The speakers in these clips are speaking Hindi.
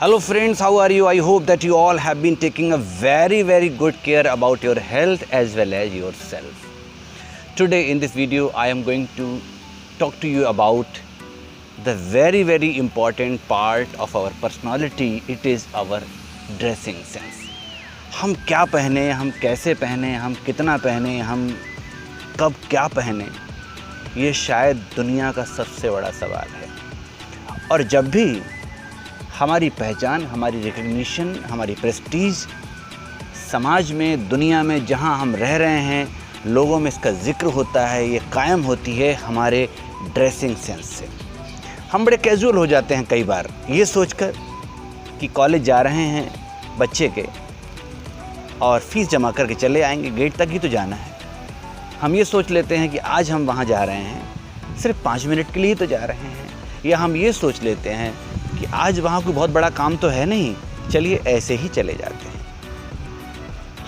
Hello friends, how are you? I hope that you all have been taking a very good care about your health as well as yourself. Today in this video I am going to talk to you about the very important part of our personality. It is our dressing sense. हम क्या पहने, हम कैसे पहने, हम कितना पहने, हम कब क्या पहने, ये शायद दुनिया का सबसे बड़ा सवाल है। और जब भी हमारी पहचान, हमारी रिकग्निशन, हमारी प्रेस्टीज समाज में, दुनिया में जहां हम रह रहे हैं, लोगों में इसका जिक्र होता है, ये कायम होती है हमारे ड्रेसिंग सेंस से। हम बड़े कैजुअल हो जाते हैं कई बार ये सोचकर कि कॉलेज जा रहे हैं बच्चे के और फीस जमा करके चले आएंगे, गेट तक ही तो जाना है। हम ये सोच लेते हैं कि आज हम वहाँ जा रहे हैं सिर्फ 5 मिनट के लिए तो जा रहे हैं, या हम ये सोच लेते हैं कि आज वहाँ कोई बहुत बड़ा काम तो है नहीं, चलिए ऐसे ही चले जाते हैं।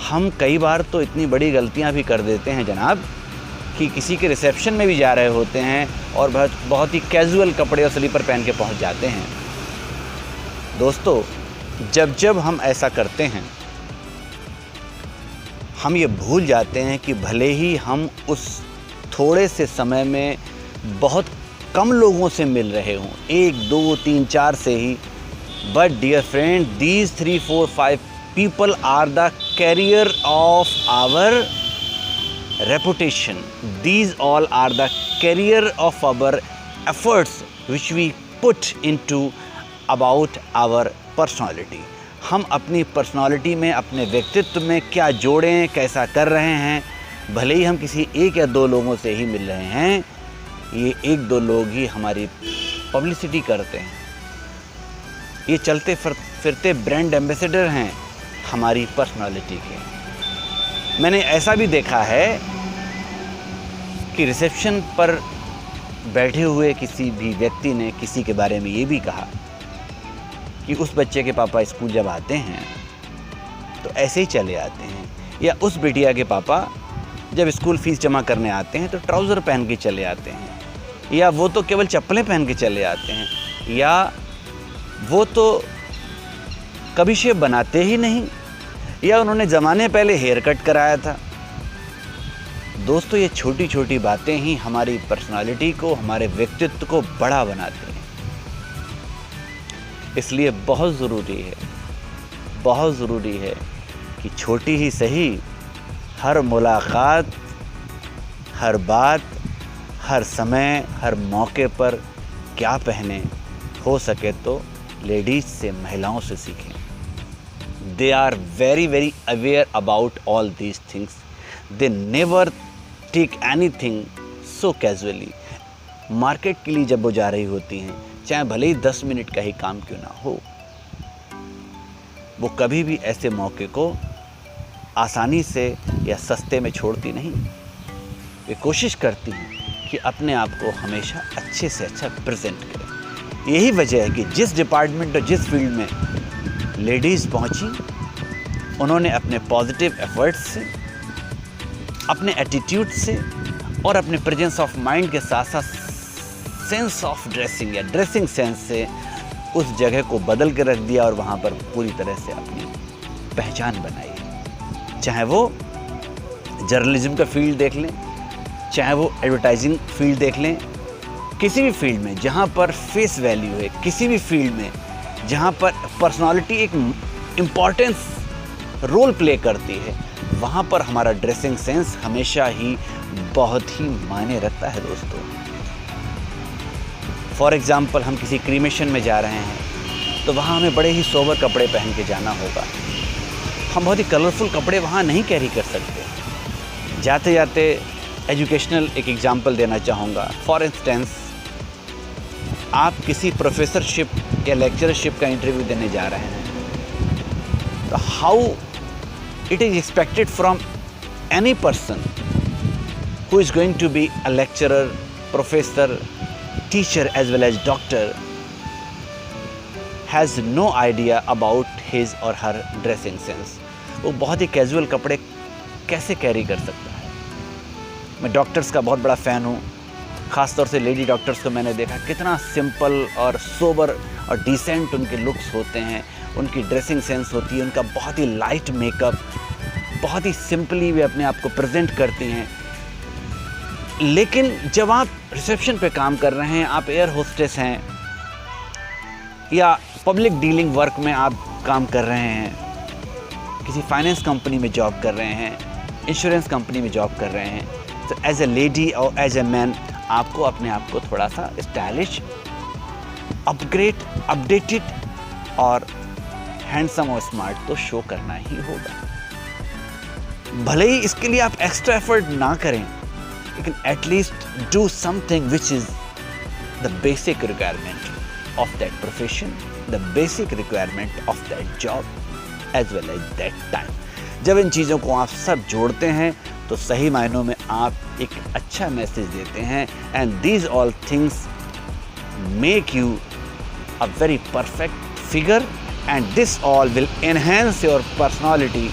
हम कई बार तो इतनी बड़ी गलतियाँ भी कर देते हैं जनाब कि किसी के रिसेप्शन में भी जा रहे होते हैं और बहुत ही कैजुअल कपड़े और स्लीपर पहन के पहुँच जाते हैं। दोस्तों, जब हम ऐसा करते हैं हम ये भूल जाते हैं कि भले ही हम उस थोड़े से समय में बहुत कम लोगों से मिल रहे हों, 1, 2, 3, 4 से ही, but dear friend, these 3, 4, 5 people are the career of our reputation. These all are the carrier of our efforts which we put into about our personality. हम अपनी पर्सनालिटी में, अपने व्यक्तित्व में क्या जोड़ें, कैसा कर रहे हैं, भले ही हम किसी 1 या 2 लोगों से ही मिल रहे हैं, ये 1-2 लोग ही हमारी पब्लिसिटी करते हैं। ये चलते फिरते ब्रांड एम्बेसडर हैं हमारी पर्सनालिटी के। मैंने ऐसा भी देखा है कि रिसेप्शन पर बैठे हुए किसी भी व्यक्ति ने किसी के बारे में ये भी कहा कि उस बच्चे के पापा स्कूल जब आते हैं तो ऐसे ही चले आते हैं, या उस बिटिया के पापा जब स्कूल फीस जमा करने आते हैं तो ट्राउज़र पहन के चले आते हैं, या वो तो केवल चप्पलें पहन के चले आते हैं, या वो तो कभी शेव बनाते ही नहीं, या उन्होंने ज़माने पहले हेयर कट कराया था। दोस्तों, ये छोटी छोटी बातें ही हमारी पर्सनालिटी को, हमारे व्यक्तित्व को बड़ा बनाते हैं। इसलिए बहुत ज़रूरी है कि छोटी ही सही हर मुलाकात, हर बात, हर समय, हर मौके पर क्या पहने, हो सके तो लेडीज़ से, महिलाओं से सीखें। They are very aware about all these things. They never take anything so casually. Market के लिए जब वो जा रही होती हैं, चाहे भले ही 10 मिनट का ही काम क्यों ना हो, वो कभी भी ऐसे मौके को आसानी से या सस्ते में छोड़ती नहीं। वे कोशिश करती हैं कि अपने आप को हमेशा अच्छे से अच्छा प्रेजेंट करें। यही वजह है कि जिस डिपार्टमेंट और जिस फील्ड में लेडीज़ पहुंची, उन्होंने अपने पॉजिटिव एफर्ट्स से, अपने एटीट्यूड से और अपने प्रेजेंस ऑफ माइंड के साथ साथ सेंस ऑफ ड्रेसिंग या ड्रेसिंग सेंस से उस जगह को बदल के रख दिया और वहाँ पर पूरी तरह से अपनी पहचान बनाई। चाहे वो जर्नलिज्म का फील्ड देख लें, चाहे वो एडवर्टाइजिंग फील्ड देख लें, किसी भी फील्ड में जहाँ पर फेस वैल्यू है, किसी भी फील्ड में जहाँ पर पर्सनालिटी एक इम्पॉर्टेंस रोल प्ले करती है, वहाँ पर हमारा ड्रेसिंग सेंस हमेशा ही बहुत ही मायने रखता है। दोस्तों, फॉर एग्ज़ाम्पल, हम किसी क्रीमेशन में जा रहे हैं तो वहाँ हमें बड़े ही सोबर कपड़े पहन के जाना होगा। हम बहुत ही कलरफुल कपड़े वहाँ नहीं कैरी कर सकते। जाते जाते एजुकेशनल एक एग्ज़ाम्पल देना चाहूँगा। फॉर इंस्टेंस, आप किसी प्रोफेसरशिप या लेक्चरशिप का इंटरव्यू देने जा रहे हैं, तो how it is expected from any person who is going to be a lecturer, professor, teacher as well as doctor, has no idea about his or her dressing sense. वो बहुत ही कैजुअल कपड़े कैसे कैरी कर सकता है। मैं डॉक्टर्स का बहुत बड़ा फ़ैन हूँ, ख़ास तौर से लेडी डॉक्टर्स को मैंने देखा कितना सिंपल और सोबर और डिसेंट उनके लुक्स होते हैं, उनकी ड्रेसिंग सेंस होती है, उनका बहुत ही लाइट मेकअप, बहुत ही सिंपली वे अपने आप को प्रेजेंट करती हैं। लेकिन जब आप रिसेप्शन पे काम कर रहे हैं, आप एयर होस्टेस हैं या पब्लिक डीलिंग वर्क में आप काम कर रहे हैं, किसी फाइनेंस कंपनी में जॉब कर रहे हैं, इंश्योरेंस कंपनी में जॉब कर रहे हैं, तो एज ए लेडी और एज ए मैन आपको अपने आप को थोड़ा सा स्टाइलिश, अपडेटेड और हैंडसम और स्मार्ट तो शो करना ही होगा। भले ही इसके लिए आप एक्स्ट्रा एफर्ट ना करें, लेकिन at least do something which is the basic requirement of that profession, the basic requirement of that job as well as that time. जब इन चीज़ों को आप सब जोड़ते हैं तो सही मायनों में आप एक अच्छा मैसेज देते हैं, and these all things make you a very perfect figure, and this all will enhance your personality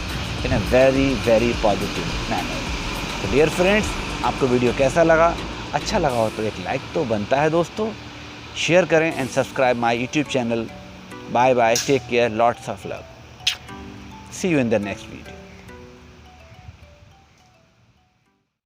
in a very positive manner. तो डियर फ्रेंड्स, आपको वीडियो कैसा लगा? अच्छा लगा हो तो एक लाइक तो बनता है दोस्तों, शेयर करें and subscribe my YouTube channel. Bye bye, take care, lots of love, see you in the next video.